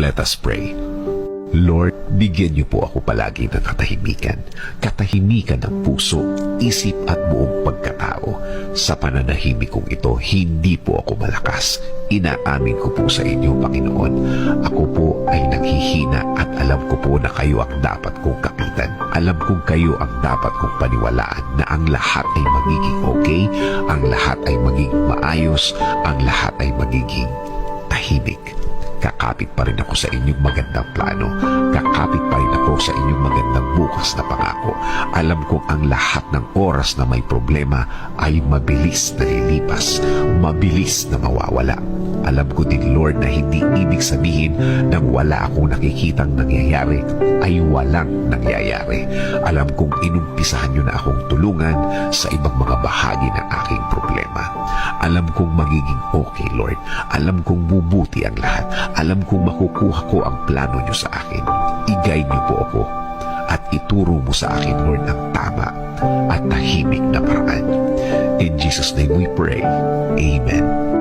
Let us pray. Lord, bigyan niyo po ako palagi ng katahimikan. Katahimikan ng puso, isip at buong pagkatao. Sa pananahimik kong ito, hindi po ako malakas. Inaamin ko po sa inyo, Panginoon. Ako po ay naghihina at alam ko po na kayo ang dapat kong kapitan. Alam kong kayo ang dapat kong paniwalaan na ang lahat ay magiging okay, ang lahat ay magiging maayos, ang lahat ay magiging tahimik. Kakapit pa rin ako sa inyong magandang plano. Kakapit pa rin ako sa inyong magandang bukas na pangako. Alam kong ang lahat ng oras na may problema ay mabilis na lilipas, mabilis na mawawala. Alam ko din, Lord, na hindi ibig sabihin na wala akong nakikitang nangyayari ay walang nangyayari. Alam kong inumpisahan niyo na akong tulungan sa ibang mga bahagi ng aking problema. Alam kong magiging okay, Lord. Alam kong bubuti ang lahat. Alam kong makukuha ko ang plano niyo sa akin. I-guide niyo po ako at ituro mo sa akin, Lord, ang tama at tahimik na paraan. In Jesus' name we pray. Amen.